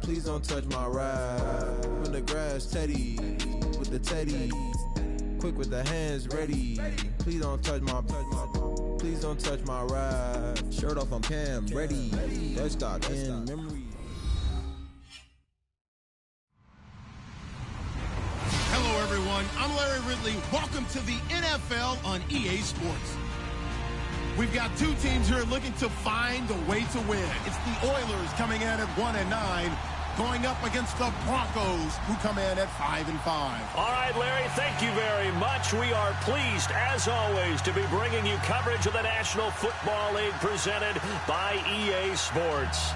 Please don't touch my ride. In the grass, Teddy, with the Teddy. Quick with the hands ready. Please don't touch my ride. Shirt off on cam, ready. Desktop in memory. Hello, everyone. I'm Larry Ridley. Welcome to the NFL on EA Sports. We've got two teams here looking to find a way to win. It's the Oilers coming in at 1-9, going up against the Broncos, who come in at 5-5. All right, Larry, thank you very much. We are pleased, as always, to be bringing you coverage of the National Football League presented by EA Sports.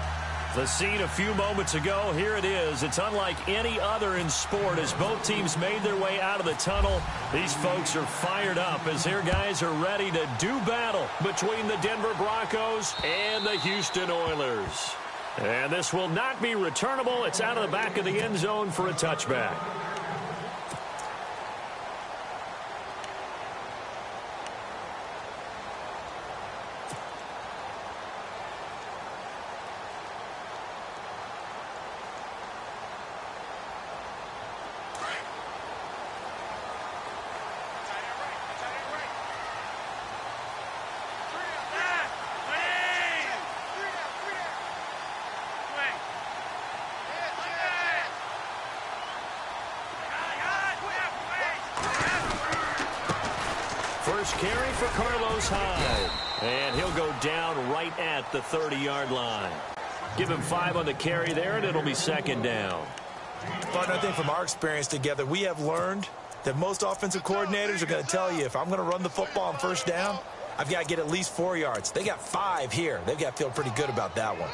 The scene a few moments ago, here it is. It's unlike any other in sport as both teams made their way out of the tunnel. These folks are fired up as their guys are ready to do battle between the Denver Broncos and the Houston Oilers. And this will not be returnable. It's out of the back of the end zone for a touchback. First carry for Carlos Hyde. And he'll go down right at the 30-yard line. Give him 5 on the carry there, and it'll be second down. But I think from our experience together, we have learned that most offensive coordinators are going to tell you, if I'm going to run the football on first down, I've got to get at least 4 yards. They got 5 here. They've got to feel pretty good about that one.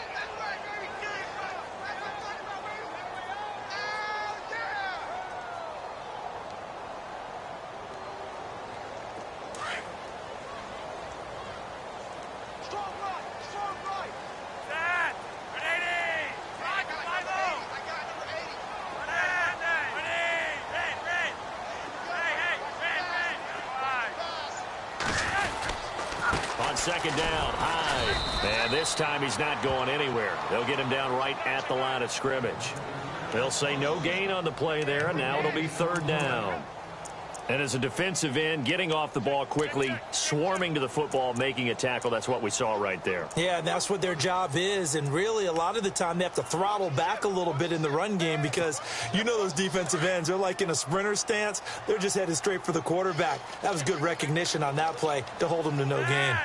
Second down, Hyde. And this time he's not going anywhere. They'll get him down right at the line of scrimmage. They'll say no gain on the play there, and now it'll be third down. And as a defensive end, getting off the ball quickly, swarming to the football, making a tackle, that's what we saw right there. Yeah, and that's what their job is. And really, a lot of the time, they have to throttle back a little bit in the run game because you know those defensive ends, they're like in a sprinter stance. They're just headed straight for the quarterback. That was good recognition on that play to hold them to no gain.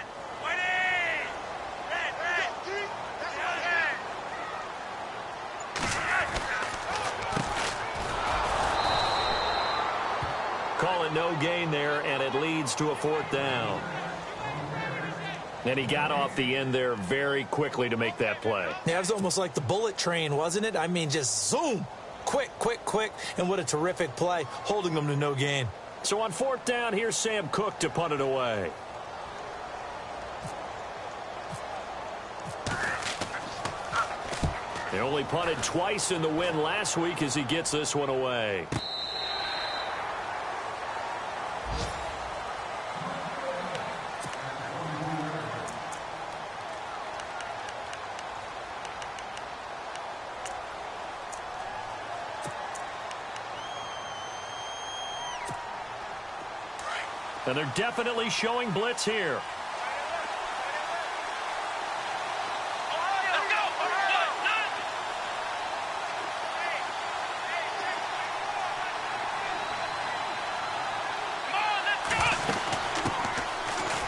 Calling no gain there, and it leads to a fourth down. And he got off the end there very quickly to make that play. Yeah, it was almost like the bullet train, wasn't it? I mean, just zoom. Quick, quick, quick. And what a terrific play, holding them to no gain. So on fourth down, here's Sam Cook to punt it away. They only punted twice in the win last week as he gets this one away. And they're definitely showing blitz here.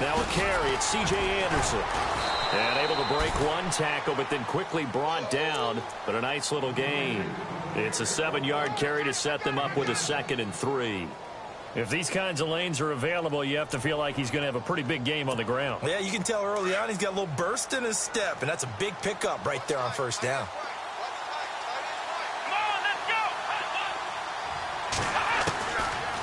Now a carry, it's C.J. Anderson. And able to break one tackle, but then quickly brought down. But a nice little gain. It's a 7-yard carry to set them up with a 2nd and 3. If these kinds of lanes are available, you have to feel like he's going to have a pretty big game on the ground. Yeah, you can tell early on he's got a little burst in his step, and that's a big pickup right there on first down.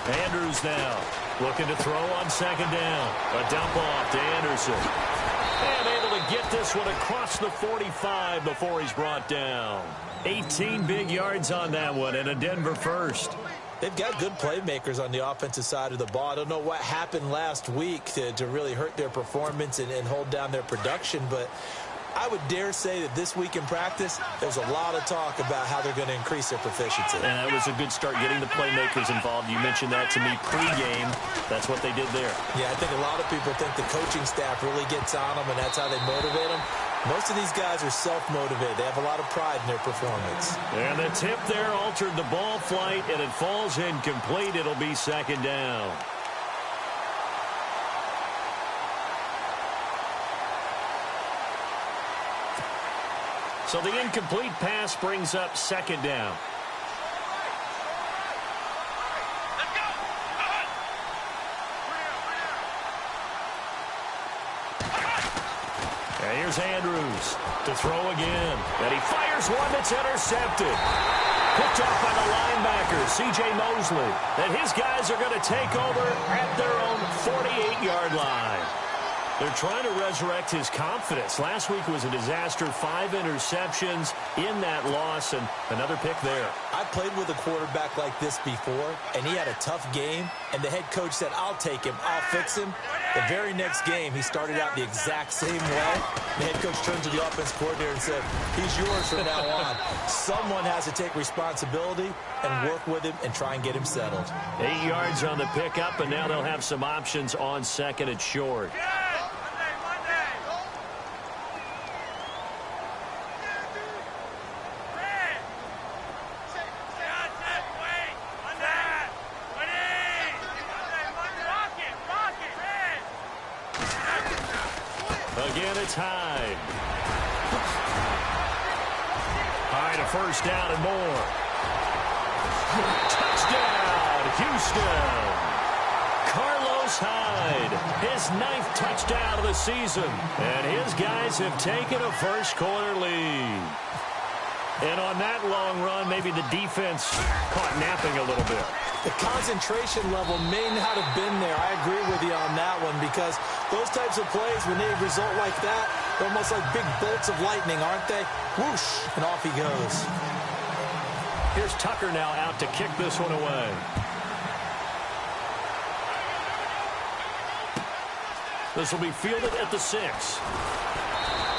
Andrews now looking to throw on second down. A dump off to Anderson. And able to get this one across the 45 before he's brought down. 18 big yards on that one and a Denver first. They've got good playmakers on the offensive side of the ball. I don't know what happened last week to really hurt their performance and hold down their production, but I would dare say that this week in practice, there's a lot of talk about how they're going to increase their proficiency. And that was a good start getting the playmakers involved. You mentioned that to me pregame. That's what they did there. Yeah, I think a lot of people think the coaching staff really gets on them, and that's how they motivate them. Most of these guys are self-motivated. They have a lot of pride in their performance. And the tip there altered the ball flight, and it falls incomplete. It'll be second down. So the incomplete pass brings up second down. And here's Andrews to throw again. And he fires one that's intercepted. Picked off by the linebacker, C.J. Mosley. And his guys are going to take over at their own 48-yard line. They're trying to resurrect his confidence. Last week was a disaster. 5 interceptions in that loss, and another pick there. I played with a quarterback like this before, and he had a tough game, and the head coach said, I'll take him, I'll fix him. The very next game, he started out the exact same way. The head coach turned to the offense coordinator and said, he's yours from now on. Someone has to take responsibility and work with him and try and get him settled. 8 yards on the pickup, and now they'll have some options on second and short. Again, it's Hyde. Hyde, a first down and more. Touchdown, Houston. Carlos Hyde, his 9th touchdown of the season. And his guys have taken a first-quarter lead. And on that long run, maybe the defense caught napping a little bit. The concentration level may not have been there. I agree with you on that one, because those types of plays, when they result like that, they're almost like big bolts of lightning, aren't they? Whoosh, and off he goes. Here's Tucker now out to kick this one away. This will be fielded at the 6.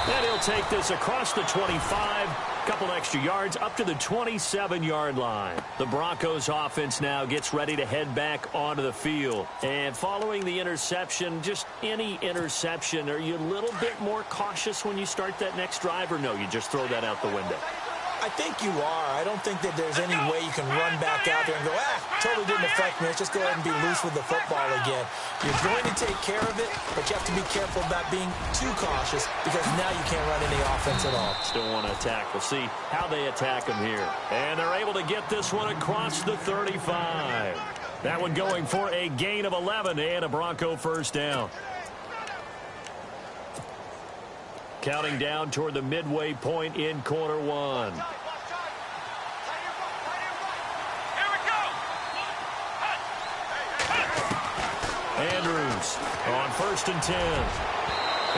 And he'll take this across the 25. Couple extra yards up to the 27-yard line. The Broncos offense now gets ready to head back onto the field. And following the interception, just any interception, are you a little bit more cautious when you start that next drive, or no, you just throw that out the window? I think you are. I don't think that there's any way you can run back out there and go, totally didn't affect me. Let's just go ahead and be loose with the football again. You're going to take care of it, but you have to be careful about being too cautious, because now you can't run any offense at all. Still want to attack. We'll see how they attack him here. And they're able to get this one across the 35. That one going for a gain of 11 and a Bronco first down. Counting down toward the midway point in quarter 1. Andrews on 1st and 10.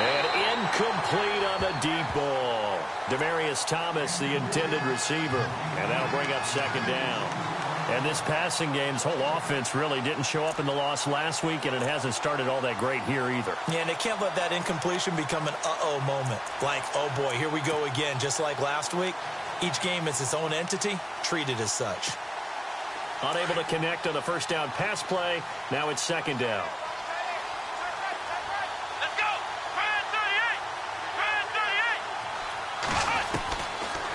And incomplete on the deep ball. Demaryius Thomas, the intended receiver. And that'll bring up second down. And this passing game's whole offense really didn't show up in the loss last week, and it hasn't started all that great here either. Yeah, and they can't let that incompletion become an uh-oh moment. Like, oh boy, here we go again, just like last week. Each game is its own entity, treated as such. Unable to connect on the first down pass play. Now it's second down. Let's go!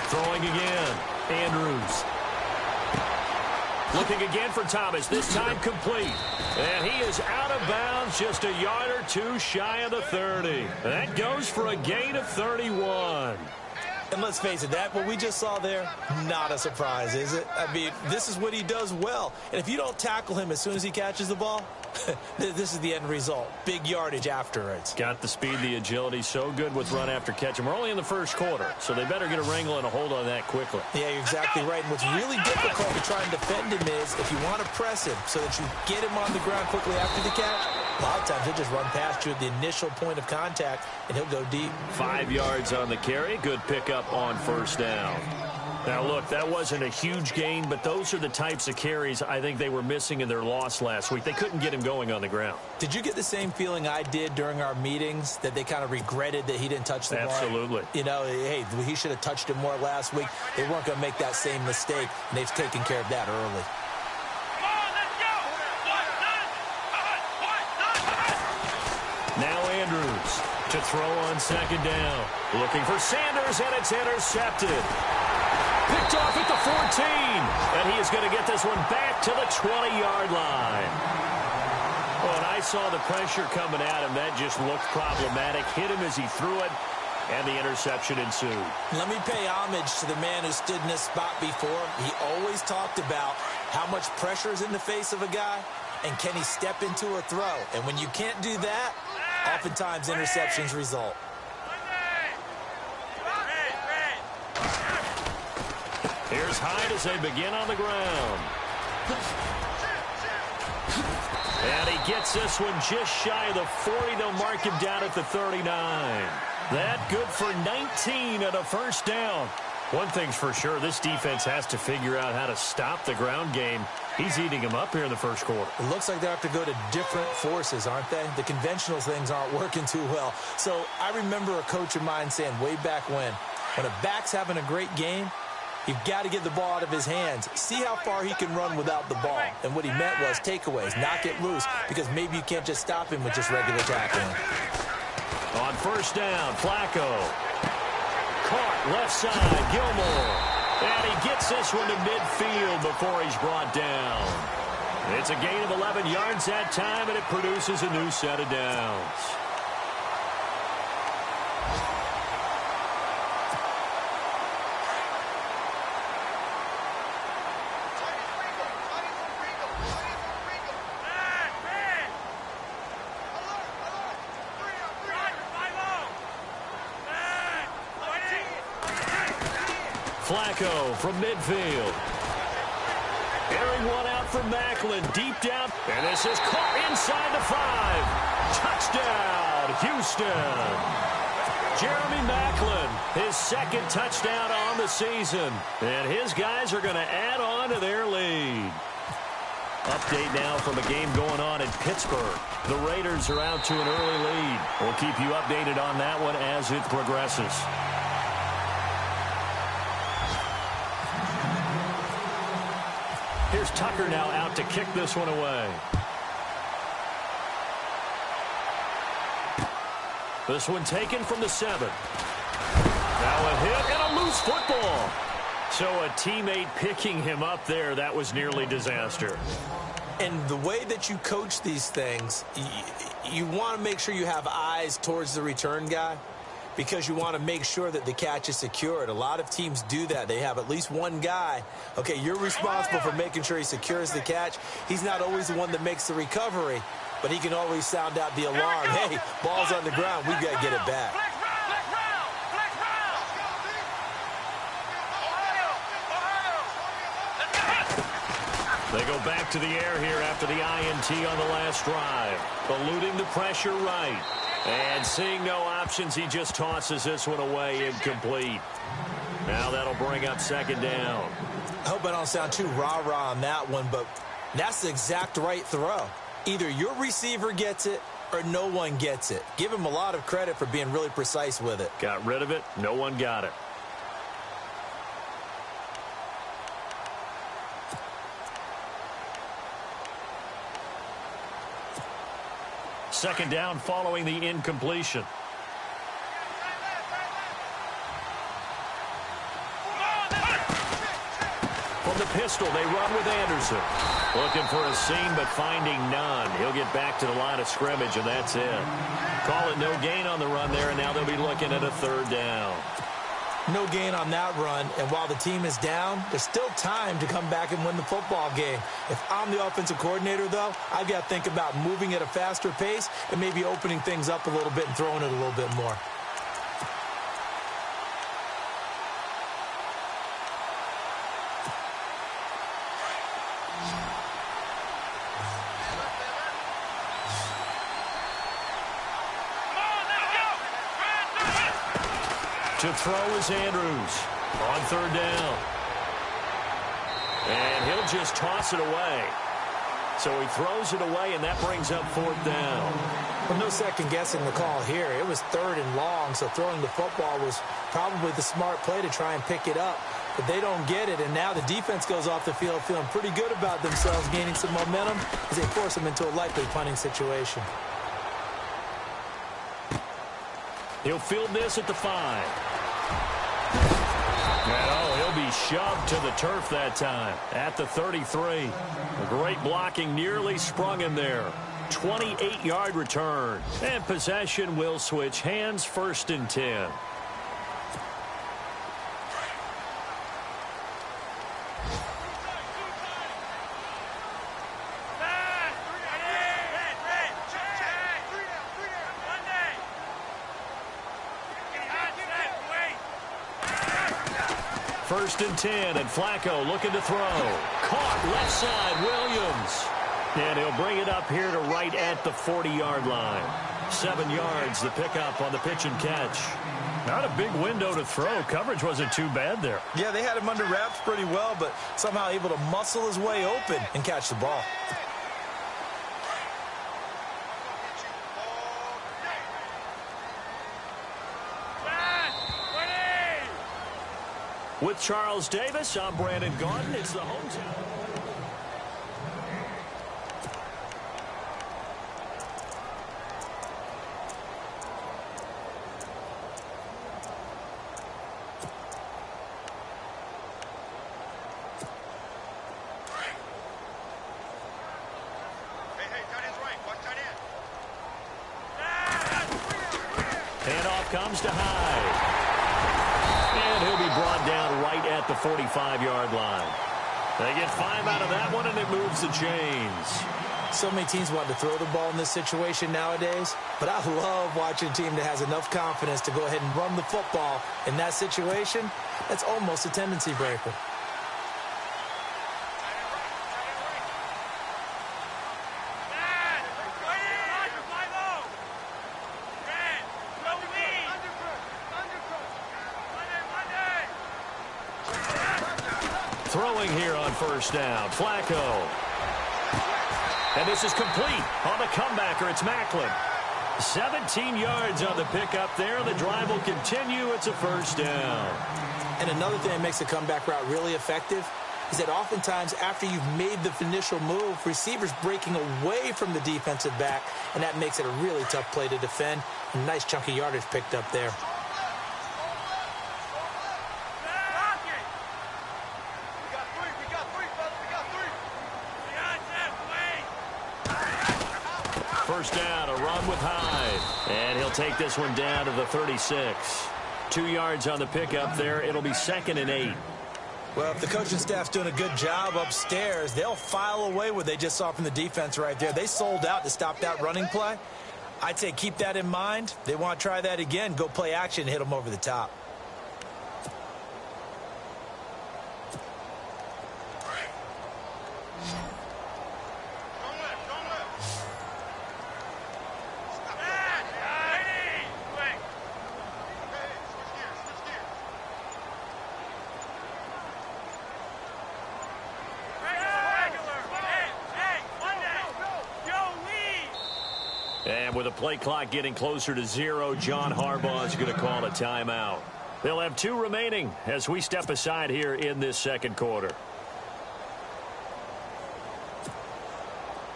Throwing again. Andrews. Looking again for Thomas, this time complete. And he is out of bounds, just a yard or two shy of the 30. That goes for a gain of 31. And let's face it, that what we just saw there, not a surprise, is it? I mean, this is what he does well. And if you don't tackle him as soon as he catches the ball, this is the end result. Big yardage afterwards. Got the speed, the agility, so good with run after catch. And we're only in the first quarter, so they better get a wrangle and a hold on that quickly. Yeah, you're exactly right. And what's really difficult to try and defend him is if you want to press him so that you get him on the ground quickly after the catch, a lot of times he'll just run past you at the initial point of contact, and he'll go deep. 5 yards on the carry. Good pickup on first down. Now, look, that wasn't a huge gain, but those are the types of carries I think they were missing in their loss last week. They couldn't get him going on the ground. Did you get the same feeling I did during our meetings, that they kind of regretted that he didn't touch the ball? Absolutely. You know, hey, he should have touched it more last week. They weren't going to make that same mistake, and they've taken care of that early. Now Andrews to throw on second down. Looking for Sanders, and it's intercepted. Picked off at the 14, and he is going to get this one back to the 20-yard line. Oh, and I saw the pressure coming at him. That just looked problematic. Hit him as he threw it, and the interception ensued. Let me pay homage to the man who stood in this spot before. He always talked about how much pressure is in the face of a guy, and can he step into a throw. And when you can't do that, oftentimes interceptions result. Here's Hyde as they begin on the ground. And he gets this one just shy of the 40. They'll mark him down at the 39. That good for 19 and a first down. One thing's for sure, this defense has to figure out how to stop the ground game. He's eating him up here in the first quarter. It looks like they have to go to different forces, aren't they? The conventional things aren't working too well. So I remember a coach of mine saying way back when a back's having a great game, you've got to get the ball out of his hands. See how far he can run without the ball. And what he meant was takeaways, knock it loose, because maybe you can't just stop him with just regular tackling. On first down, Flacco. Caught left side, Gilmore. And he gets this one to midfield before he's brought down. It's a gain of 11 yards that time, and it produces a new set of downs. Flacco from midfield. Airing one out for Macklin. Deep down. And this is caught inside the 5. Touchdown, Houston. Jeremy Macklin, his second touchdown on the season. And his guys are going to add on to their lead. Update now from a game going on in Pittsburgh. The Raiders are out to an early lead. We'll keep you updated on that one as it progresses. Here's Tucker now out to kick this one away. This one taken from the 7. Now a hit and a loose football. So a teammate picking him up there, that was nearly disaster. And the way that you coach these things, you want to make sure you have eyes towards the return guy, because you want to make sure that the catch is secured. A lot of teams do that. They have at least one guy. Okay, you're responsible for making sure he secures the catch. He's not always the one that makes the recovery, but he can always sound out the alarm. Hey, ball's on the ground. We've got to get it back. They go back to the air here after the INT on the last drive. Eluding the pressure right. And seeing no options, he just tosses this one away incomplete. Now that'll bring up second down. I hope I don't sound too rah-rah on that one, but that's the exact right throw. Either your receiver gets it or no one gets it. Give him a lot of credit for being really precise with it. Got rid of it. No one got it. Second down following the incompletion. From the pistol, they run with Anderson. Looking for a seam, but finding none. He'll get back to the line of scrimmage, and that's it. Call it no gain on the run there, and now they'll be looking at a third down. No gain on that run, and while the team is down, there's still time to come back and win the football game. If I'm the offensive coordinator, though, I've got to think about moving at a faster pace and maybe opening things up a little bit and throwing it a little bit more. To throw is Andrews on third down. And he'll just toss it away. So he throws it away, and that brings up 4th down. Well, no second guessing the call here. It was 3rd and long, so throwing the football was probably the smart play to try and pick it up. But they don't get it, and now the defense goes off the field feeling pretty good about themselves, gaining some momentum as they force them into a likely punting situation. He'll field this at the 5. And, he'll be shoved to the turf that time at the 33. Great blocking, nearly sprung him there. 28-yard return. And possession will switch hands, 1st and 10. First and 10, and Flacco looking to throw. Caught left side, Williams. And he'll bring it up here to right at the 40-yard line. 7 yards, the pickup on the pitch and catch. Not a big window to throw. Coverage wasn't too bad there. Yeah, they had him under wraps pretty well, but somehow able to muscle his way open and catch the ball. With Charles Davis, I'm Brandon Gaudin. It's the hometown. Handoff comes to Hyde. And he'll be brought down right at the 45-yard line. They get 5 out of that one, and it moves the chains. So many teams want to throw the ball in this situation nowadays, but I love watching a team that has enough confidence to go ahead and run the football in that situation. That's almost a tendency breaker. Throwing here on 1st down, Flacco. And this is complete on the comebacker. It's Macklin. 17 yards on the pickup there. The drive will continue. It's a 1st down. And another thing that makes the comeback route really effective is that oftentimes after you've made the initial move, receivers breaking away from the defensive back, and that makes it a really tough play to defend. A nice chunk of yardage picked up there. First down, a run with Hyde. And he'll take this one down to the 36. 2 yards on the pickup there. It'll be 2nd and 8. Well, if the coaching staff's doing a good job upstairs, they'll file away what they just saw from the defense right there. They sold out to stop that running play. I'd say keep that in mind. They want to try that again. Go play action and hit them over the top. And with the play clock getting closer to 0, John Harbaugh is going to call a timeout. They'll have 2 remaining as we step aside here in this 2nd quarter.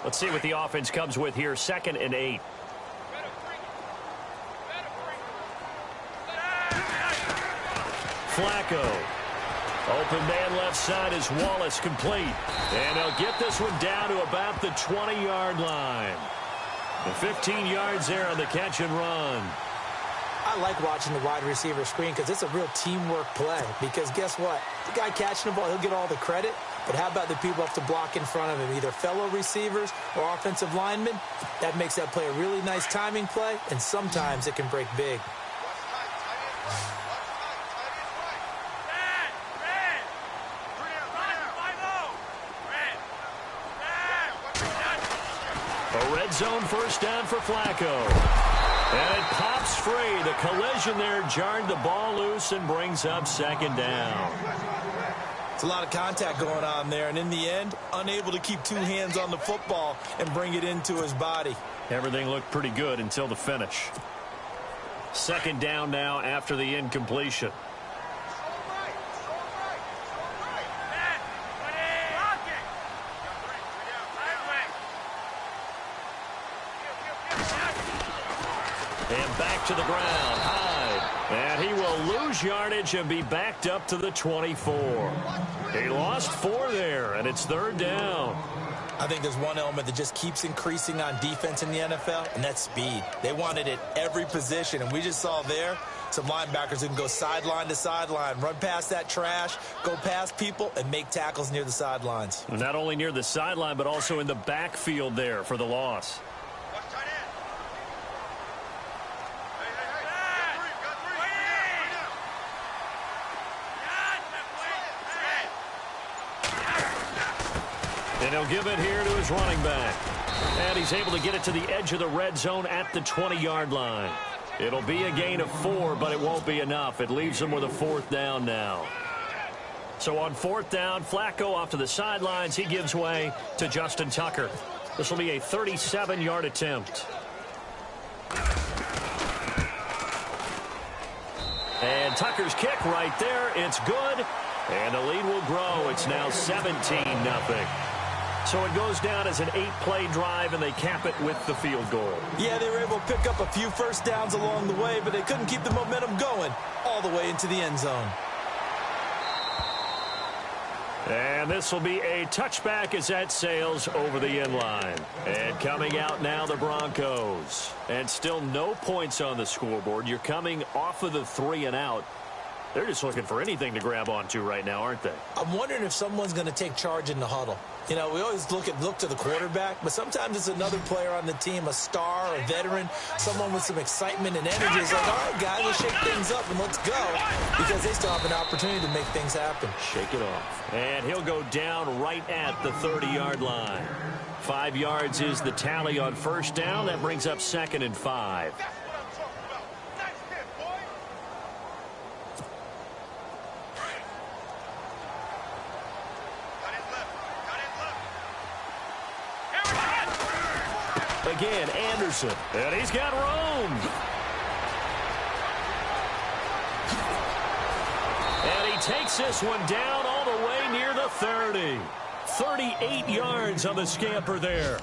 Let's see what the offense comes with here. 2nd and 8. Flacco. Open man left side is Wallace, complete. And they'll get this one down to about the 20-yard line. The 15 yards there on the catch and run. I like watching the wide receiver screen because it's a real teamwork play. Because guess what? The guy catching the ball, he'll get all the credit. But how about the people have to block in front of him, either fellow receivers or offensive linemen? That makes that play a really nice timing play, and sometimes it can break big. A red zone first down for Flacco. And it pops free. The collision there jarred the ball loose and brings up 2nd down. It's a lot of contact going on there, and in the end, unable to keep two hands on the football and bring it into his body. Everything looked pretty good until the finish. Second down now after the incompletion. And back to the ground. Hyde. And he will lose yardage and be backed up to the 24. He lost 4 there, and it's third down. I think there's one element that just keeps increasing on defense in the NFL, and that's speed. They want it at every position, and we just saw there some linebackers who can go sideline to sideline, run past that trash, go past people, and make tackles near the sidelines. Not only near the sideline, but also in the backfield there for the loss. And he'll give it here to his running back. And he's able to get it to the edge of the red zone at the 20-yard line. It'll be a gain of 4, but it won't be enough. It leaves him with a 4th down now. So on 4th down, Flacco off to the sidelines. He gives way to Justin Tucker. This will be a 37-yard attempt. And Tucker's kick right there. It's good. And the lead will grow. It's now 17-0. So it goes down as an 8-play drive, and they cap it with the field goal. Yeah, they were able to pick up a few first downs along the way, but they couldn't keep the momentum going all the way into the end zone. And this will be a touchback as that sails over the end line. And coming out now, the Broncos. And still no points on the scoreboard. You're coming off of the 3 and out. They're just looking for anything to grab onto right now, aren't they? I'm wondering if someone's going to take charge in the huddle. You know, we always look to the quarterback, but sometimes it's another player on the team, a star, a veteran, someone with some excitement and energy. It's like, all right, guys, let's shake things up and let's go, because they still have an opportunity to make things happen. Shake it off. And he'll go down right at the 30-yard line. 5 yards is the tally on first down. That brings up 2nd and 5. Again, Anderson. And he's got room. And he takes this one down all the way near the 30. 38 yards on the scamper there.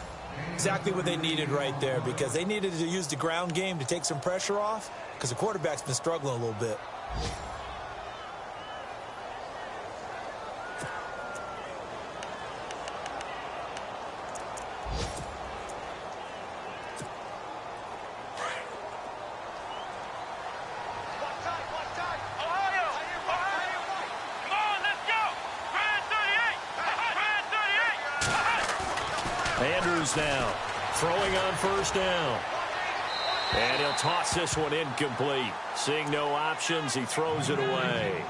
Exactly what they needed right there, because they needed to use the ground game to take some pressure off, because the quarterback's been struggling a little bit. Andrews now throwing on first down. And he'll toss this one incomplete. Seeing no options, he throws it away.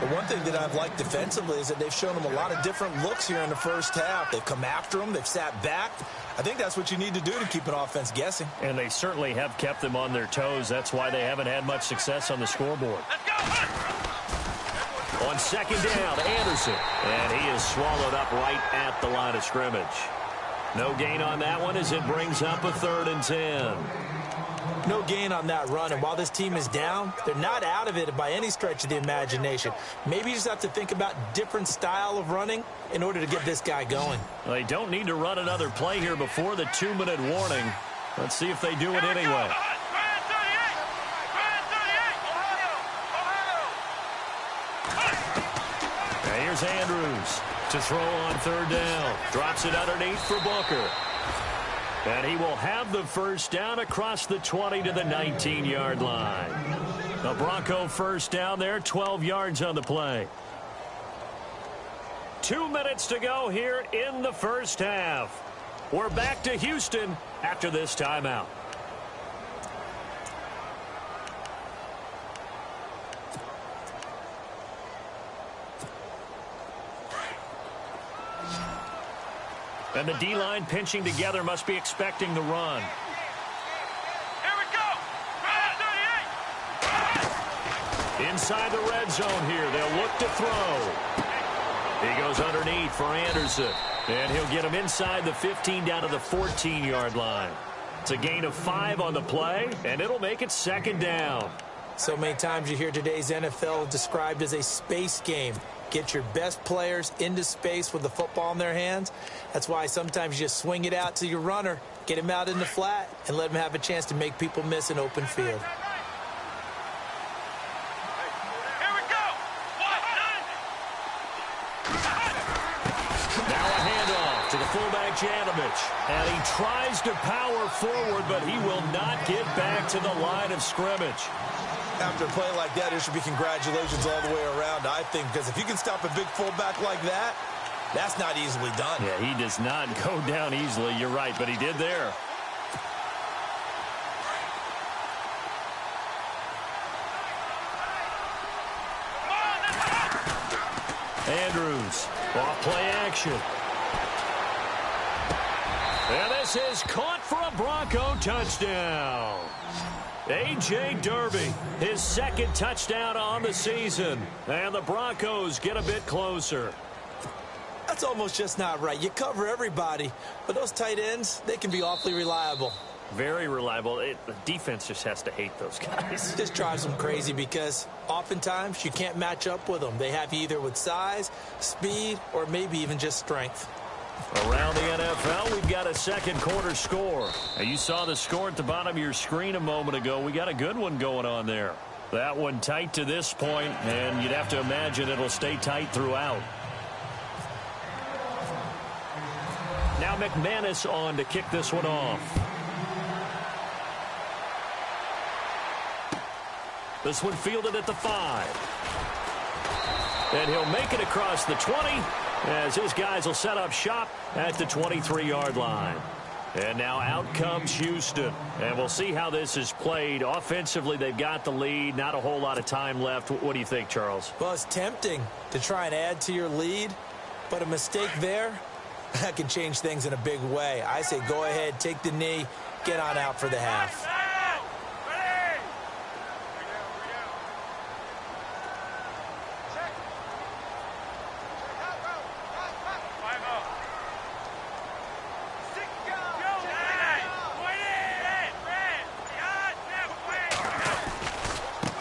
The one thing that I've liked defensively is that they've shown him a lot of different looks here in the first half. They've come after him. They've sat back. I think that's what you need to do to keep an offense guessing. And they certainly have kept them on their toes. That's why they haven't had much success on the scoreboard. On 2nd down, Anderson. And he is swallowed up right at the line of scrimmage. No gain on that one as it brings up a 3rd and 10. No gain on that run, and while this team is down, they're not out of it by any stretch of the imagination. Maybe you just have to think about different style of running in order to get this guy going. They don't need to run another play here before the 2-minute warning. Let's see if they do it anyway. And here's Andrews to throw on 3rd down. Drops it underneath for Booker. And he will have the first down across the 20 to the 19-yard line. The Bronco first down there, 12 yards on the play. 2 minutes to go here in the first half. We're back to Houston after this timeout. And the D-line pinching together, must be expecting the run. Here we go. Inside the red zone here. They'll look to throw. goes underneath for Anderson. And he'll get him inside the 15 down to the 14-yard line. It's a gain of 5 on the play, and it'll make it 2nd down. So many times you hear today's NFL described as a space game. Get your best players into space with the football in their hands. That's why sometimes you just swing it out to your runner, get him out in the flat, and let him have a chance to make people miss an open field. To the fullback, Janovich. And he tries to power forward, but he will not get back to the line of scrimmage. After a play like that, there should be congratulations all the way around, I think, because if you can stop a big fullback like that, that's not easily done. Yeah, he does not go down easily. You're right, but he did there. Andrews, off play action. And this is caught for a Bronco touchdown. A.J. Derby, his 2nd touchdown on the season. And the Broncos get a bit closer. That's almost just not right. You cover everybody, but those tight ends, they can be awfully reliable. Very reliable. The defense just has to hate those guys. This drives them crazy because oftentimes you can't match up with them. They have you either with size, speed, or maybe even just strength. Around the NFL, we've got a 2nd quarter score. Now, you saw the score at the bottom of your screen a moment ago. We got a good one going on there. That one tight to this point, and you'd have to imagine it'll stay tight throughout. Now McManus on to kick this one off. This one fielded at the 5. And he'll make it across the 20 as his guys will set up shop at the 23-yard line. And now out comes Houston. And we'll see how this is played. Offensively, they've got the lead. Not a whole lot of time left. What do you think, Charles? Well, it's tempting to try and add to your lead, but a mistake there, that can change things in a big way. I say go ahead, take the knee, get on out for the half.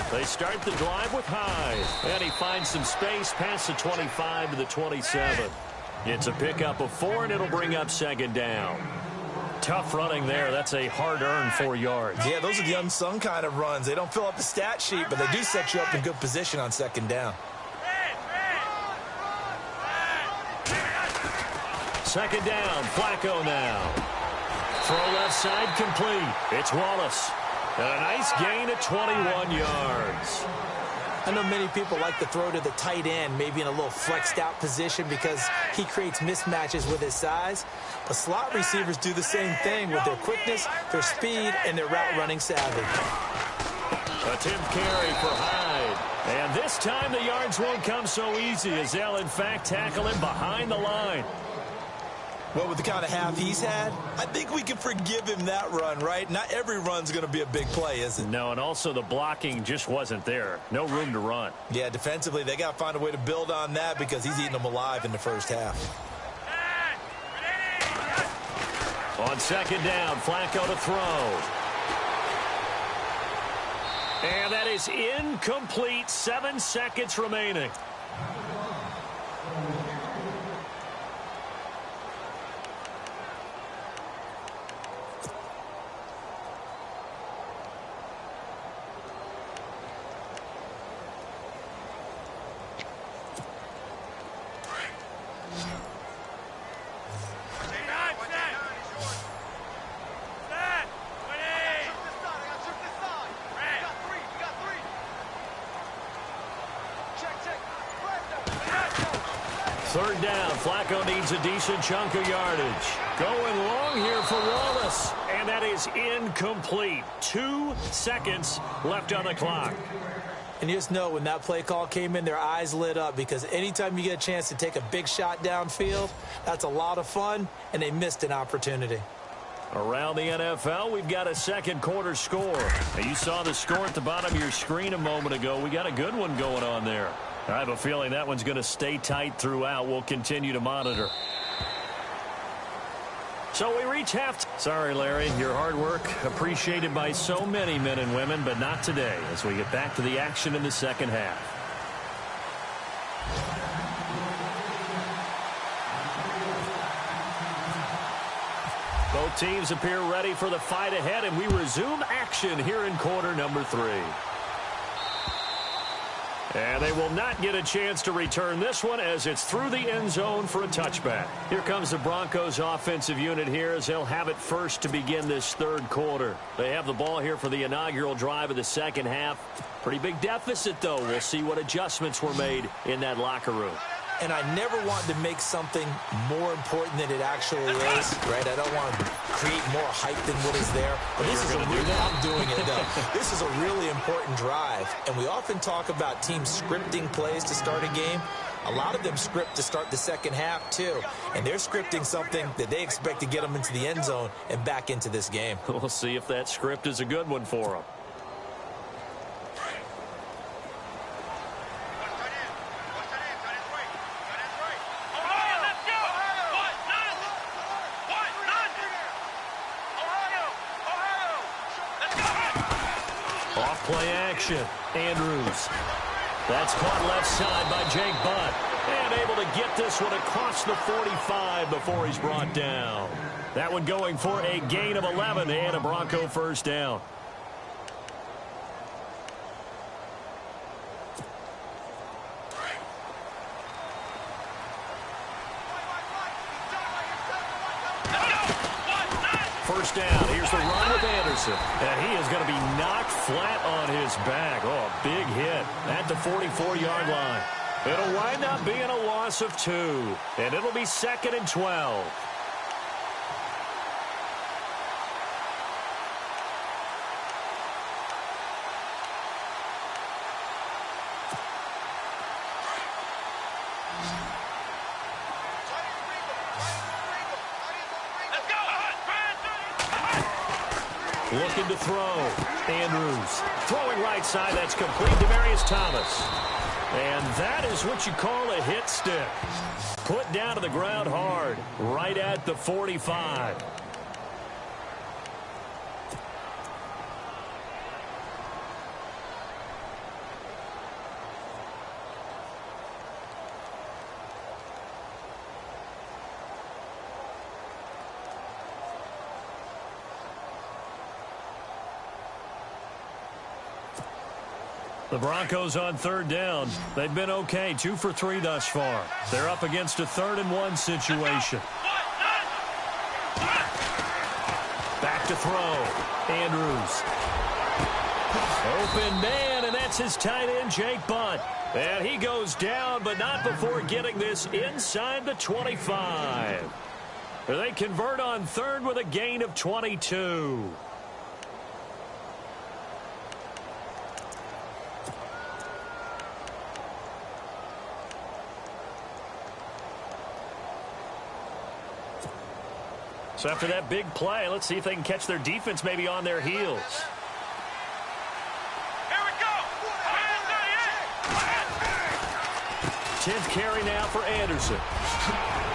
They start the drive with Hyde, and he finds some space past the 25 to the 27. It's a pickup of 4, and it'll bring up 2nd down. Tough running there. That's a hard-earned 4 yards. Yeah, those are the unsung kind of runs. They don't fill up the stat sheet, but they do set you up in good position on 2nd down. 2nd down, Flacco now. Throw left side complete. It's Wallace. And a nice gain of 21 yards. I know many people like to throw to the tight end, maybe in a little flexed out position because he creates mismatches with his size. But slot receivers do the same thing with their quickness, their speed, and their route running savvy. Attempt carry for Hyde. And this time the yards won't come so easy as they'll in fact tackle him behind the line. Well, with the kind of half he's had, I think we can forgive him that run, right? Not every run's going to be a big play, is it? No, and also the blocking just wasn't there. No room to run. Yeah, defensively, they got to find a way to build on that because he's eating them alive in the first half. On 2nd down, Flacco to throw. And that is incomplete. 7 seconds remaining. Third down, Flacco needs a decent chunk of yardage. Going long here for Wallace, and that is incomplete. 2 seconds left on the clock. And you just know when that play call came in, their eyes lit up because anytime you get a chance to take a big shot downfield, that's a lot of fun, and they missed an opportunity. Around the NFL, we've got a 2nd quarter score. Now, you saw the score at the bottom of your screen a moment ago. We got a good one going on there. I have a feeling that one's going to stay tight throughout. We'll continue to monitor. So we reach half. Sorry, Larry, your hard work appreciated by so many men and women, but not today as we get back to the action in the second half. Both teams appear ready for the fight ahead, and we resume action here in quarter number 3. And they will not get a chance to return this one as it's through the end zone for a touchback. Here comes the Broncos offensive unit here as they'll have it first to begin this third quarter. They have the ball here for the inaugural drive of the second half. Pretty big deficit, though. We'll see what adjustments were made in that locker room. And I never want to make something more important than it actually is, right? I don't want to create more hype than what is there. But this is a really, I'm doing it though. This is a really important drive. And we often talk about teams scripting plays to start a game. A lot of them script to start the second half too. And they're scripting something that they expect to get them into the end zone and back into this game. We'll see if that script is a good one for them. Play action. Andrews. That's caught left side by Jake Butt. And able to get this one across the 45 before he's brought down. That one going for a gain of 11 and a Bronco first down. First down. Here's the run with Anderson. And he is going to be knocked flat on his back. Oh, a big hit at the 44-yard line. It'll wind up being a loss of 2. And it'll be 2nd and 12. Looking to throw. Andrews throwing right side. That's complete to Demarius Thomas. And that is what you call a hit stick. Put down to the ground hard. Right at the 45. The Broncos on third down. They've been okay, 2 for 3 thus far. They're up against a 3rd and 1 situation. Back to throw. Andrews. Open man, and that's his tight end, Jake Butt. And he goes down, but not before getting this inside the 25. They convert on third with a gain of 22. So after that big play, let's see if they can catch their defense maybe on their heels. Here we go. 10th carry now for Anderson.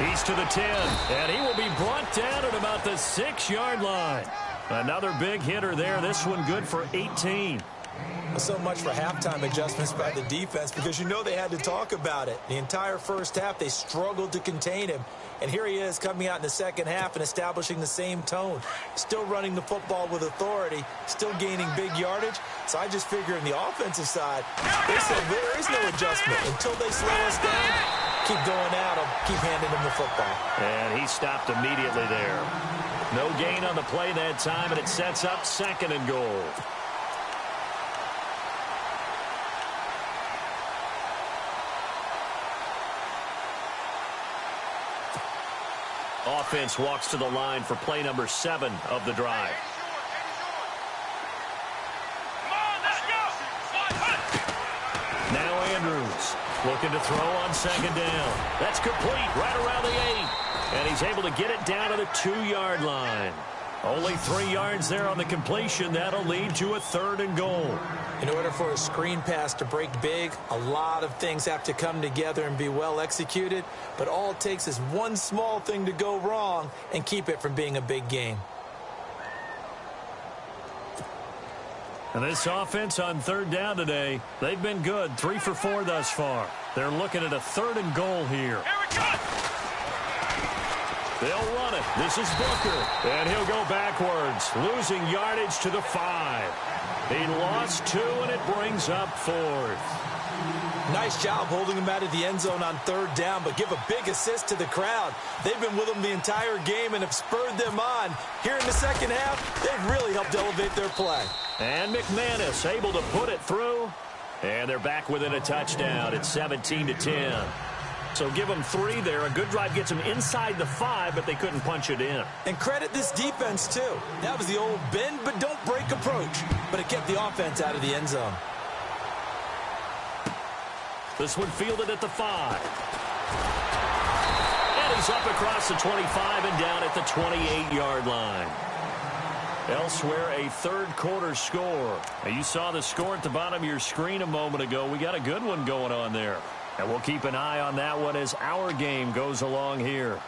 He's to the 10, and he will be brought down at about the 6-yard line. Another big hitter there. This one good for 18. So much for halftime adjustments by the defense because you know they had to talk about it. The entire first half, they struggled to contain him. And here he is coming out in the second half and establishing the same tone. Still running the football with authority, still gaining big yardage. So I just figure in the offensive side, they said there is no adjustment. Until they slow us down, keep going at them, keep handing them the football. And he stopped immediately there. No gain on the play that time, and it sets up 2nd and goal. Offense walks to the line for play number 7 of the drive. Now Andrews looking to throw on 2nd down. That's complete right around the 8. And he's able to get it down to the 2-yard line. Only 3 yards there on the completion. That'll lead to a 3rd and goal. In order for a screen pass to break big, a lot of things have to come together and be well executed. But all it takes is one small thing to go wrong and keep it from being a big game. And this offense on 3rd down today, they've been good. 3 for 4 thus far. They're looking at a 3rd and goal here. Here we go. They'll run it. This is Booker. And he'll go backwards, losing yardage to the 5. He lost 2, and it brings up 4th. Nice job holding him out of the end zone on 3rd down, but give a big assist to the crowd. They've been with him the entire game and have spurred them on. Here in the second half, they've really helped elevate their play. And McManus able to put it through. And they're back within a touchdown. It's 17-10. So give them 3 there. A good drive gets them inside the 5, but they couldn't punch it in. And credit this defense, too. That was the old bend but don't break approach. But it kept the offense out of the end zone. This one fielded at the 5. And he's up across the 25 and down at the 28-yard line. Elsewhere, a 3rd quarter score. Now, you saw the score at the bottom of your screen a moment ago. We got a good one going on there. And we'll keep an eye on that one as our game goes along here.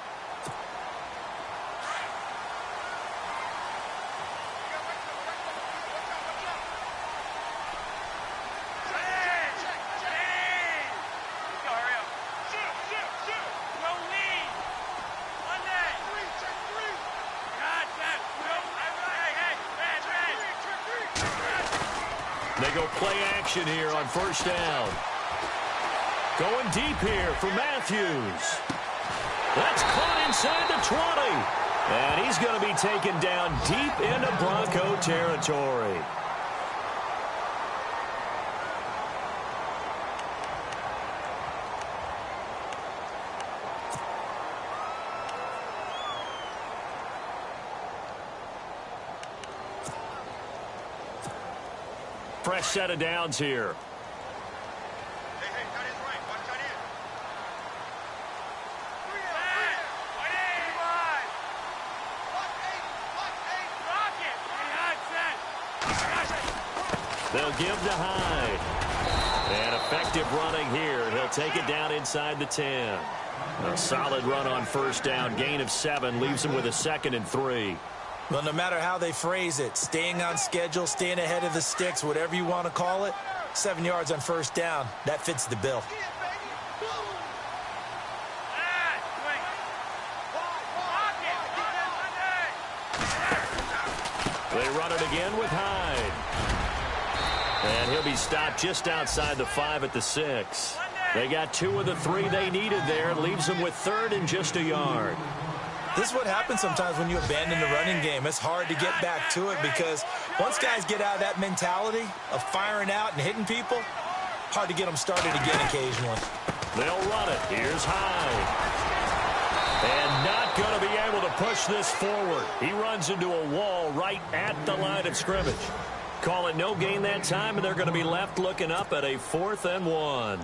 They go play action here on 1st down. Going deep here for Matthews. That's caught inside the 20. And he's going to be taken down deep into Bronco territory. Fresh set of downs here. They'll give to Hyde. And effective running here. He'll take it down inside the 10. A solid run on 1st down. Gain of 7 leaves him with a 2nd and 3. Well, no matter how they phrase it, staying on schedule, staying ahead of the sticks, whatever you want to call it, 7 yards on 1st down, that fits the bill. They run it again with Hyde. And he'll be stopped just outside the 5 at the 6. They got 2 of the 3 they needed there. Leaves them with 3rd and just a yard. This is what happens sometimes when you abandon the running game. It's hard to get back to it because once guys get out of that mentality of firing out and hitting people, hard to get them started again occasionally. They'll run it. Here's Hyde. And not going to be able to push this forward. He runs into a wall right at the line of scrimmage. Call it no gain that time, and they're going to be left looking up at a 4th and 1.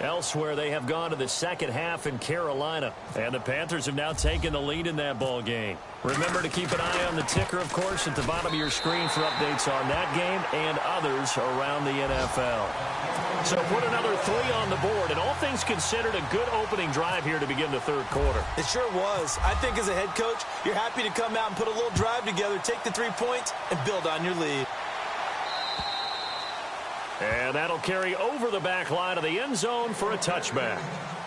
Elsewhere, they have gone to the second half in Carolina. And the Panthers have now taken the lead in that ball game. Remember to keep an eye on the ticker, of course, at the bottom of your screen for updates on that game and others around the NFL. So put another 3 on the board, and all things considered, a good opening drive here to begin the 3rd quarter. It sure was. I think as a head coach, you're happy to come out and put a little drive together, take the 3 points, and build on your lead. And that'll carry over the back line of the end zone for a touchback.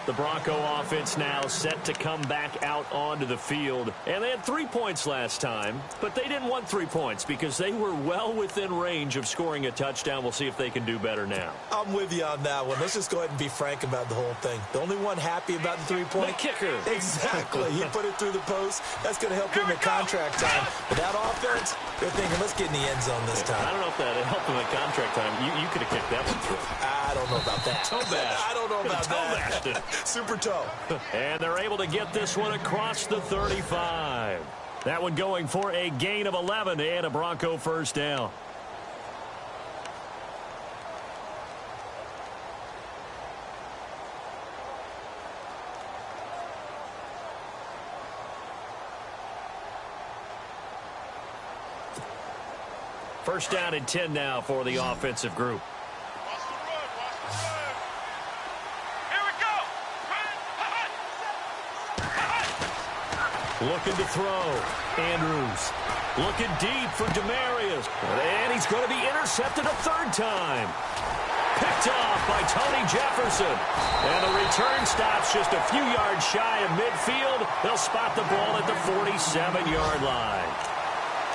The Bronco offense now set to come back out onto the field. And they had 3 points last time, but they didn't want 3 points because they were well within range of scoring a touchdown. We'll see if they can do better now. I'm with you on that one. Let's just go ahead and be frank about the whole thing. The only one happy about the 3-point. The kicker. Exactly. He put it through the post. That's going to help him in contract time. But that offense, they're thinking, let's get in the end zone this time. I don't know if that helped him in contract time. You could have kicked that one through. I don't know about that. Toe bash. I don't know about that. Toe Super toe. And they're able to get this one across the 35. That one going for a gain of 11 and a Bronco 1st down. First down and 10 now for the offensive group. Watch the run. Watch the run. Here we go. Looking to throw. Andrews. Looking deep for Demarius. And he's going to be intercepted a third time. Picked off by Tony Jefferson. And the return stops just a few yards shy of midfield. They'll spot the ball at the 47-yard line.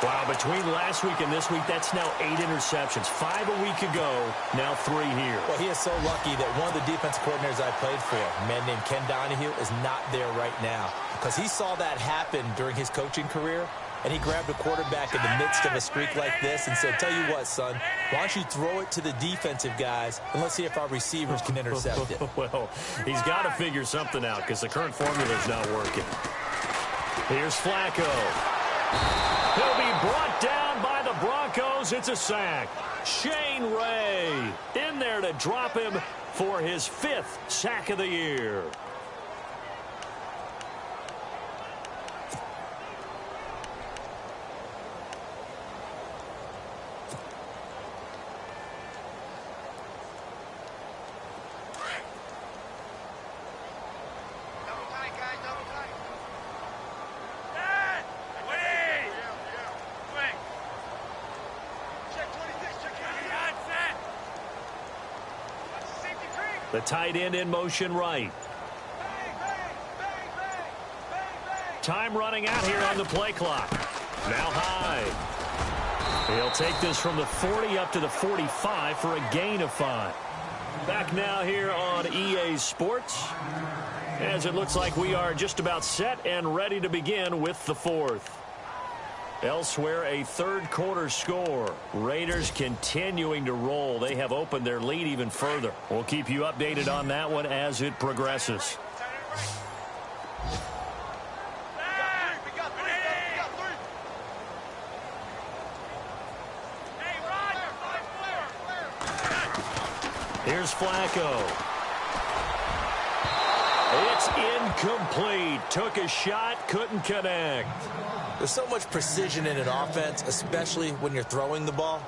Wow, between last week and this week, that's now 8 interceptions. 5 a week ago, now 3 here. Well, he is so lucky that one of the defensive coordinators I played for, a man named Ken Donahue, is not there right now. Because he saw that happen during his coaching career, and he grabbed a quarterback in the midst of a streak like this and said, tell you what, son, why don't you throw it to the defensive guys, and let's see if our receivers can intercept it. Well, he's got to figure something out because the current formula is not working. Here's Flacco. He'll be brought down by the Broncos. It's a sack. Shane Ray in there to drop him for his 5th sack of the year. The tight end in motion right. Time running out here on the play clock. Now high. He'll take this from the 40 up to the 45 for a gain of 5. Back now here on EA Sports, as it looks like we are just about set and ready to begin with the 4th. Elsewhere, a third quarter score. Raiders continuing to roll. They have opened their lead even further. We'll keep you updated on that one as it progresses. Here's Flacco. It's incomplete. Took a shot, couldn't connect. There's so much precision in an offense, especially when you're throwing the ball.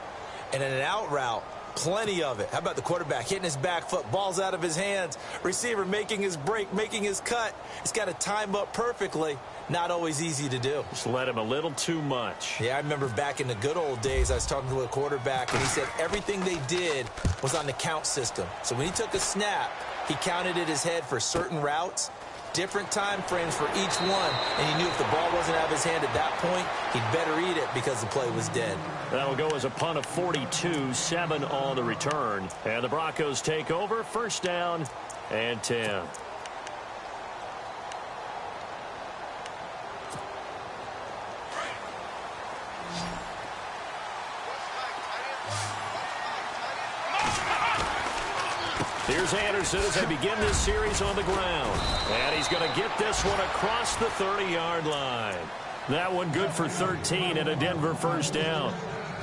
And in an out route, plenty of it. How about the quarterback hitting his back foot, ball's out of his hands, receiver making his break, making his cut. He's got to time up perfectly. Not always easy to do. Just let him a little too much. Yeah, I remember back in the good old days, I was talking to a quarterback, and he said everything they did was on the count system. So when he took a snap, he counted in his head for certain routes, different time frames for each one, and he knew if the ball wasn't out of his hand at that point, he'd better eat it because the play was dead. That'll go as a punt of 42, 7 on the return. And the Broncos take over, first down and 10. Here's Anderson as they begin this series on the ground. And he's going to get this one across the 30-yard line. That one good for 13 and a Denver first down.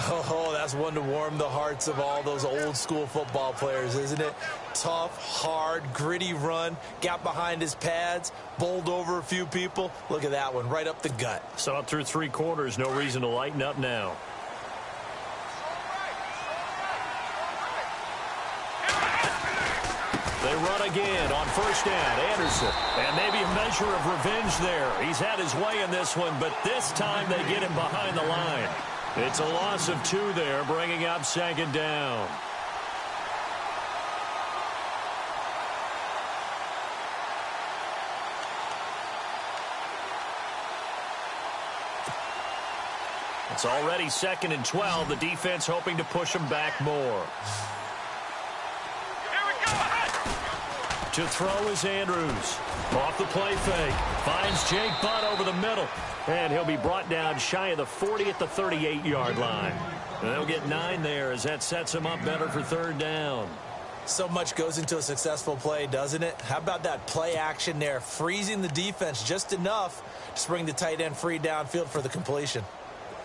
Oh, that's one to warm the hearts of all those old-school football players, isn't it? Tough, hard, gritty run. Got behind his pads, bowled over a few people. Look at that one, right up the gut. Saw it through 3 quarters. No reason to lighten up now. They run again on first down. Anderson. And maybe a measure of revenge there. He's had his way in this one, but this time they get him behind the line. It's a loss of 2 there, bringing up second down. It's already 2nd and 12. The defense hoping to push them back more. To throw is Andrews. Off the play fake. Finds Jake Butt over the middle. And he'll be brought down shy of the 40 at the 38-yard line. And they'll get 9 there as that sets him up better for third down. So much goes into a successful play, doesn't it? How about that play action there? Freezing the defense just enough to bring the tight end free downfield for the completion.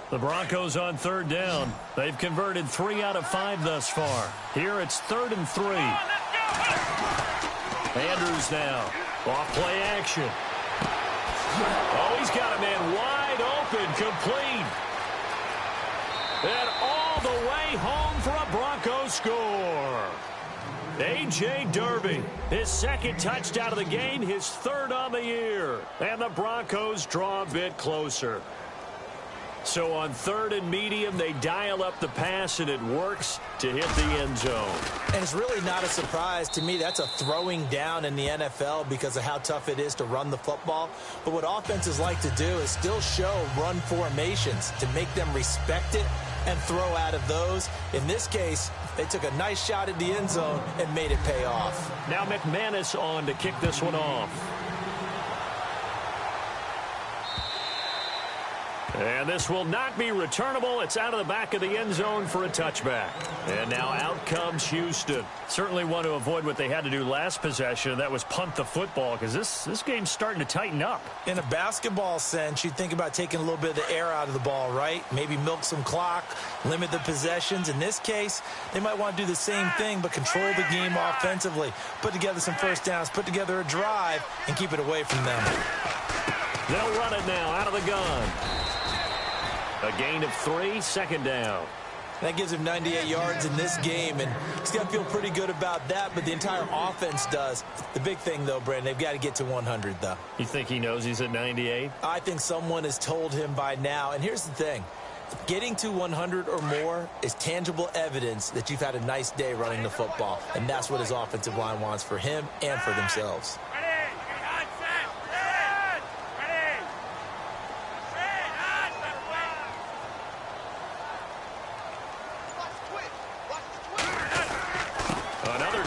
The Broncos on third down. They've converted 3 out of 5 thus far. Here it's 3rd and 3. Andrews now. Off play action. Oh, he's got a man wide open, complete. And all the the way home for a Broncos score. A.J. Derby, his second touchdown of the game, his third on the year. And the Broncos draw a bit closer. So on 3rd and medium, they dial up the pass, and it works to hit the end zone. And it's really not a surprise to me. That's a throwing down in the NFL because of how tough it is to run the football. But what offenses like to do is still show run formations to make them respect it and throw out of those. In this case, they took a nice shot at the end zone and made it pay off. Now McManus on to kick this one off. And this will not be returnable. It's out of the back of the end zone for a touchback. And now out comes Houston. Certainly want to avoid what they had to do last possession, and that was punt the football, because this game's starting to tighten up. In a basketball sense, you think about taking a little bit of the air out of the ball, right? Maybe milk some clock, limit the possessions. In this case, they might want to do the same thing, but control the game offensively. Put together some first downs, put together a drive, and keep it away from them. They'll run it now out of the gun. A gain of 3, second down. That gives him 98 yards in this game, and he's got to feel pretty good about that, but the entire offense does. The big thing, though, Brandon, they've got to get to 100, though. You think he knows he's at 98? I think someone has told him by now, and here's the thing. Getting to 100 or more is tangible evidence that you've had a nice day running the football, and that's what his offensive line wants for him and for themselves.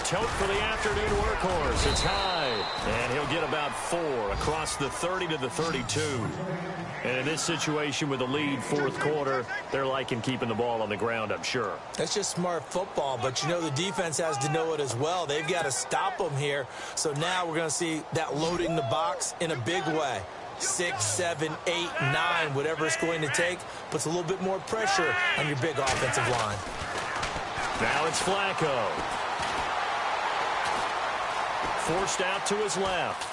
Tote for the afternoon workhorse. It's Hyde, and he'll get about 4 across the 30 to the 32. And in this situation with the lead, fourth quarter, they're liking keeping the ball on the ground, I'm sure. That's just smart football, but you know the defense has to know it as well. They've got to stop them here. So now we're going to see that loading the box in a big way. 6, 7, 8, 9, whatever it's going to take, puts a little bit more pressure on your big offensive line. Now it's Flacco. Forced out to his left.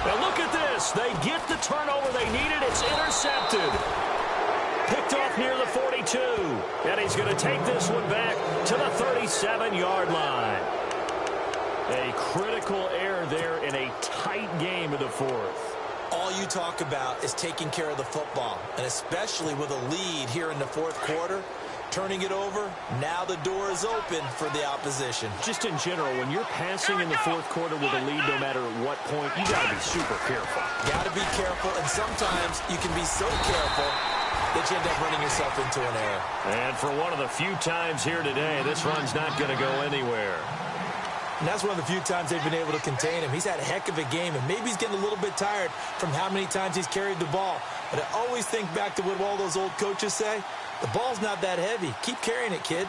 Now look at this. They get the turnover they needed. It's intercepted. Picked off near the 42. And he's going to take this one back to the 37-yard line. A critical error there in a tight game of the fourth. All you talk about is taking care of the football, and especially with a lead here in the fourth quarter. Turning it over, now the door is open for the opposition. Just in general, when you're passing in the fourth quarter with a lead, no matter at what point, you got to be super careful. Got to be careful, and sometimes you can be so careful that you end up running yourself into an error. And for one of the few times here today, this run's not going to go anywhere. And that's one of the few times they've been able to contain him. He's had a heck of a game, and maybe he's getting a little bit tired from how many times he's carried the ball. But I always think back to what all those old coaches say. The ball's not that heavy. Keep carrying it, kid.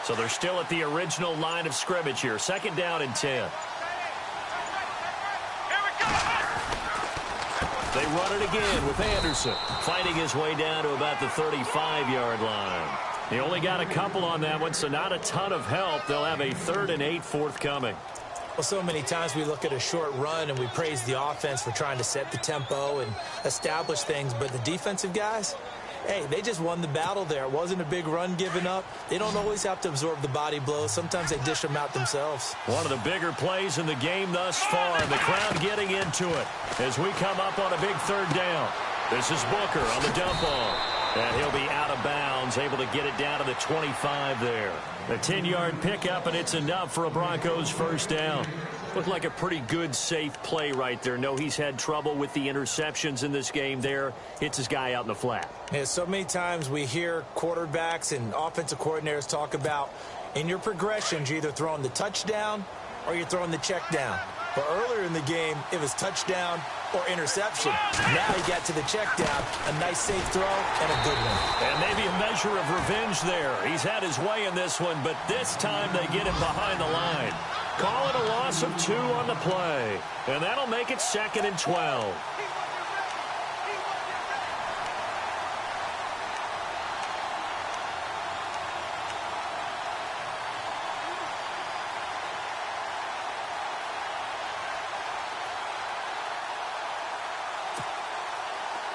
So they're still at the original line of scrimmage here. Second down and 10. They run it again with Anderson, fighting his way down to about the 35-yard line. He only got a couple on that one, so not a ton of help. They'll have a 3rd and 8 forthcoming. Well, so many times we look at a short run and we praise the offense for trying to set the tempo and establish things, but the defensive guys, hey, they just won the battle there. It wasn't a big run given up. They don't always have to absorb the body blows. Sometimes they dish them out themselves. One of the bigger plays in the game thus far. The crowd getting into it as we come up on a big 3rd down. This is Booker on the dump off. And he'll be out of bounds, able to get it down to the 25 there. A 10-yard pickup, and it's enough for a Broncos first down. Looked like a pretty good, safe play right there. No, he's had trouble with the interceptions in this game there. Hits his guy out in the flat. Yeah, so many times we hear quarterbacks and offensive coordinators talk about in your progressions, you're either throwing the touchdown or you're throwing the check down. But earlier in the game, it was touchdown or interception. Now he got to the check down. A nice safe throw and a good one. And maybe a measure of revenge there. He's had his way in this one, but this time they get him behind the line. Call it a loss of 2 on the play. And that'll make it 2nd and 12.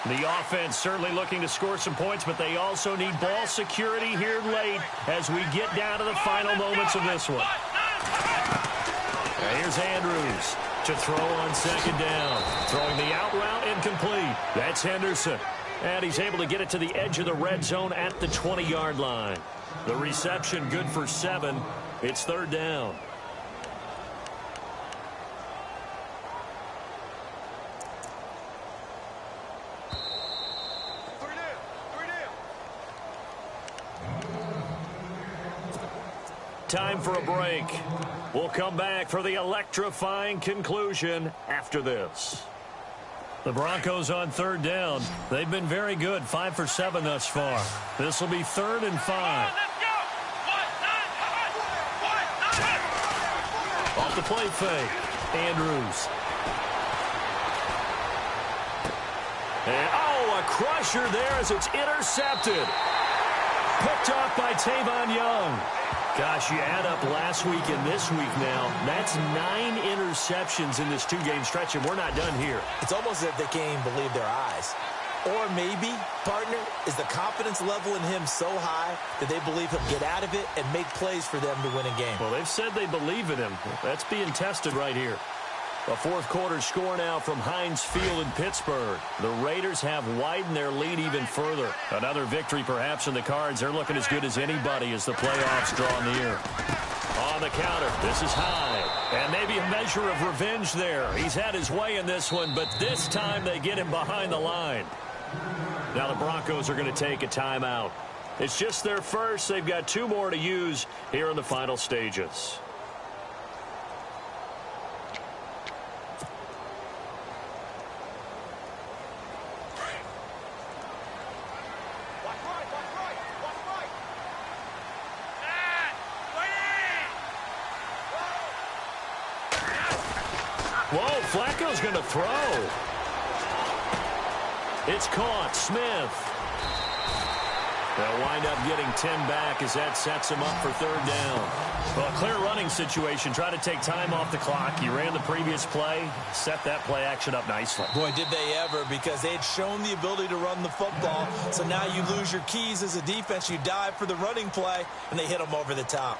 The offense certainly looking to score some points, but they also need ball security here late as we get down to the final moments of this one. Here's Andrews to throw on second down. Throwing the out route incomplete. That's Henderson. And he's able to get it to the edge of the red zone at the 20-yard line. The reception good for 7. It's third down. Time for a break. We'll come back for the electrifying conclusion after this. The Broncos on third down. They've been very good, 5 for 7 thus far. This will be 3rd and 5. Off the play fake, Andrews. And, a crusher there as it's intercepted. Picked off by Tavon Young. Gosh, you add up last week and this week now, that's 9 interceptions in this 2-game stretch, and we're not done here. It's almost as if they can't even believe their eyes. Or maybe, partner, is the confidence level in him so high that they believe he'll get out of it and make plays for them to win a game. Well, they've said they believe in him. That's being tested right here. A fourth-quarter score now from Heinz Field in Pittsburgh. The Raiders have widened their lead even further. Another victory perhaps in the cards. They're looking as good as anybody as the playoffs draw near. On the counter, this is high. And maybe a measure of revenge there. He's had his way in this one, but this time they get him behind the line. Now the Broncos are going to take a timeout. It's just their first. They've got 2 more to use here in the final stages. Whoa, Flacco's going to throw. It's caught. Smith. They'll wind up getting 10 back as that sets him up for third down. Well, a clear running situation. Try to take time off the clock. You ran the previous play, set that play action up nicely. Boy, did they ever, because they had shown the ability to run the football. So now you lose your keys as a defense. You dive for the running play, and they hit them over the top.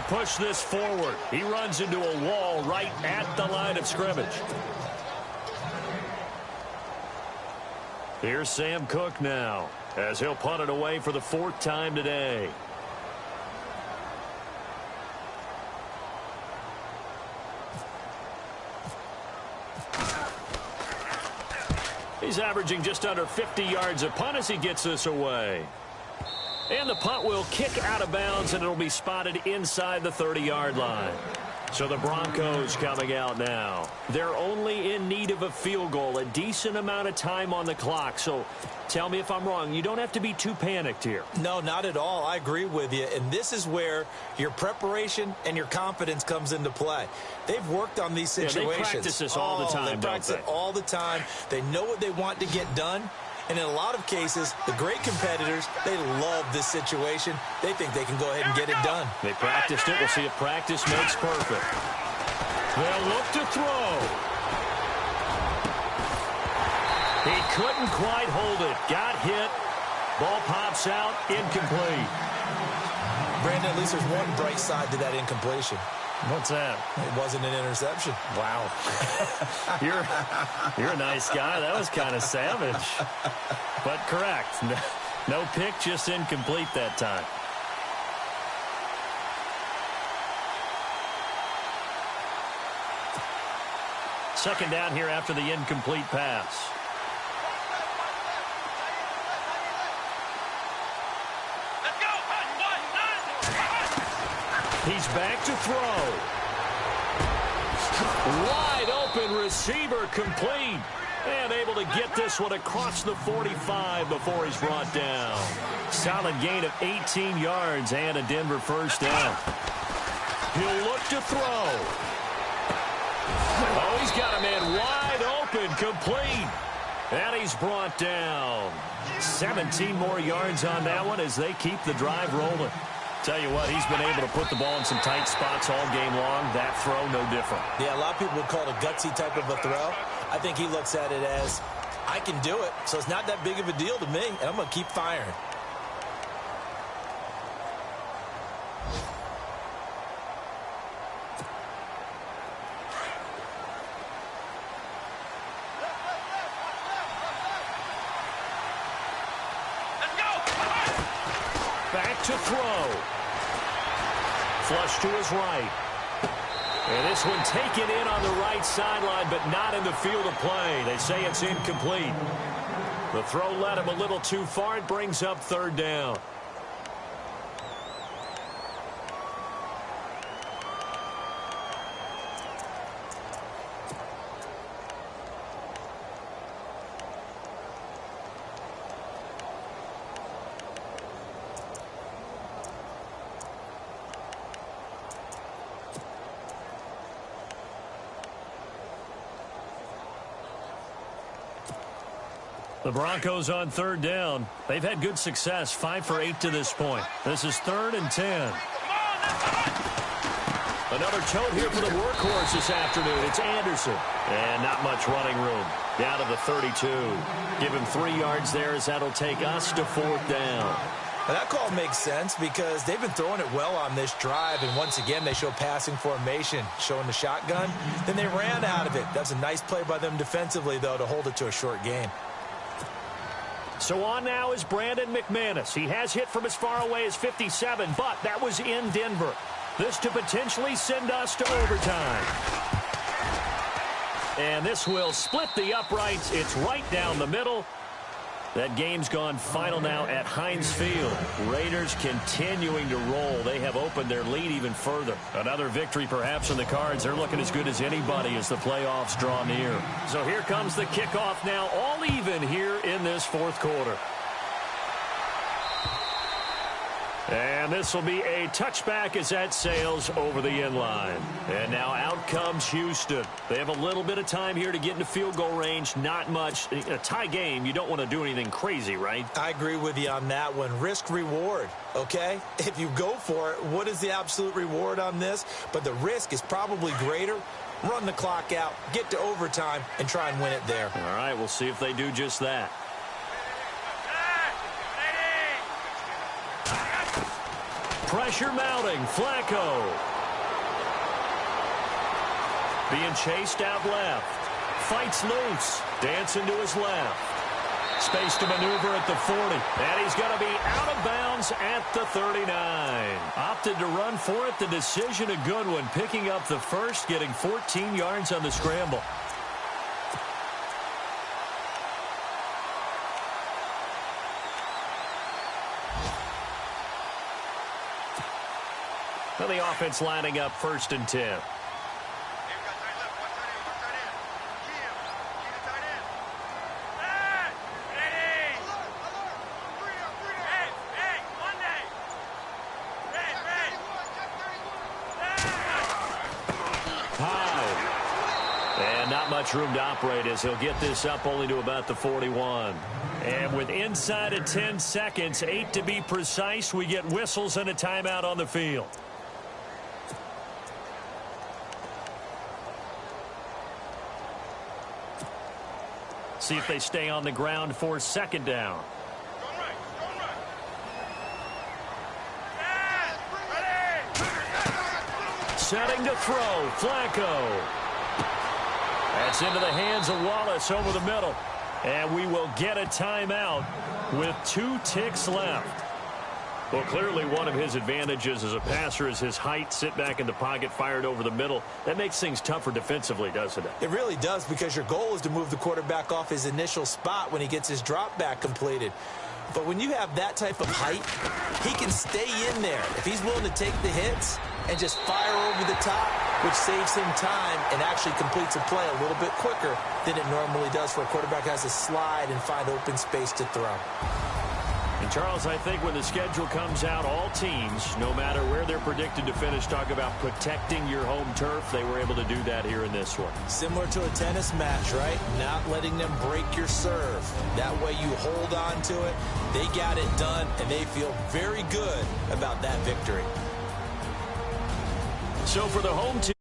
Push this forward. He runs into a wall right at the line of scrimmage. Here's Sam Cook now as he'll punt it away for the 4th time today. He's averaging just under 50 yards a punt as he gets this away. And the punt will kick out of bounds, and it'll be spotted inside the 30-yard line. So the Broncos coming out now. They're only in need of a field goal, a decent amount of time on the clock. So tell me if I'm wrong. You don't have to be too panicked here. No, not at all. I agree with you. And this is where your preparation and your confidence comes into play. They've worked on these situations. Yeah, they practice this all the time, They practice it all the time. They know what they want to get done. And in a lot of cases, the great competitors, they love this situation. They think they can go ahead and get it done. They practiced it. We'll see if practice makes perfect. They'll look to throw. He couldn't quite hold it. Got hit. Ball pops out. Incomplete. Brandon, at least there's one bright side to that incompletion. What's that? It wasn't an interception. Wow. You're a nice guy. That was kind of savage. But correct. No pick, just incomplete that time. Second down here after the incomplete pass. He's back to throw. Wide open receiver complete. And able to get this one across the 45 before he's brought down. Solid gain of 18 yards and a Denver first down. He'll look to throw. Oh, he's got a man wide open, complete. And he's brought down. 17 more yards on that one as they keep the drive rolling. Tell you what, he's been able to put the ball in some tight spots all game long. That throw, no different. Yeah, a lot of people would call it a gutsy type of a throw. I think he looks at it as, I can do it, so it's not that big of a deal to me, and I'm going to keep firing. Back to throw. Flush to his right. And this one taken in on the right sideline, but not in the field of play. They say it's incomplete. The throw led him a little too far. It brings up third down. The Broncos on third down. They've had good success, 5 for 8 to this point. This is 3rd and 10. Another tote here for the workhorse this afternoon. It's Anderson. And not much running room. Down to the 32. Give him 3 yards there as that'll take us to 4th down. Now that call makes sense because they've been throwing it well on this drive, and once again they show passing formation, showing the shotgun. Then they ran out of it. That's a nice play by them defensively, though, to hold it to a short game. So on now is Brandon McManus. He has hit from as far away as 57, but that was in Denver. This to potentially send us to overtime. And this will split the uprights. It's right down the middle. That game's gone final now at Heinz Field. Raiders continuing to roll. They have opened their lead even further. Another victory perhaps in the cards. They're looking as good as anybody as the playoffs draw near. So here comes the kickoff now, all even here in this 4th quarter. And this will be a touchback as that sails over the end line. And now out comes Houston. They have a little bit of time here to get into field goal range. Not much. A tie game, you don't want to do anything crazy, right? I agree with you on that one. Risk reward, okay? If you go for it, what is the absolute reward on this? But the risk is probably greater. Run the clock out, get to overtime, and try and win it there. All right, we'll see if they do just that. Pressure mounting. Flacco. Being chased out left. Fights loose. Dancing to his left. Space to maneuver at the 40. And he's going to be out of bounds at the 39. Opted to run for it. The decision a good one. Picking up the first, getting 14 yards on the scramble. Well, the offense lining up 1st and 10. And not much room to operate as he'll get this up only to about the 41. And with inside of 10 seconds, 8 to be precise, we get whistles and a timeout on the field. See if they stay on the ground for 2nd down. Setting to throw. Flacco. That's into the hands of Wallace over the middle. And we will get a timeout with 2 ticks left. Well, clearly one of his advantages as a passer is his height. Sit back in the pocket, fired over the middle. That makes things tougher defensively, doesn't it? It really does, because your goal is to move the quarterback off his initial spot when he gets his drop back completed. But when you have that type of height, he can stay in there. If he's willing to take the hits and just fire over the top, which saves him time and actually completes a play a little bit quicker than it normally does for a quarterback who has to slide and find open space to throw. And, Charles, I think when the schedule comes out, all teams, no matter where they're predicted to finish, talk about protecting your home turf. They were able to do that here in this one. Similar to a tennis match, right? Not letting them break your serve. That way you hold on to it. They got it done, and they feel very good about that victory. So for the home team,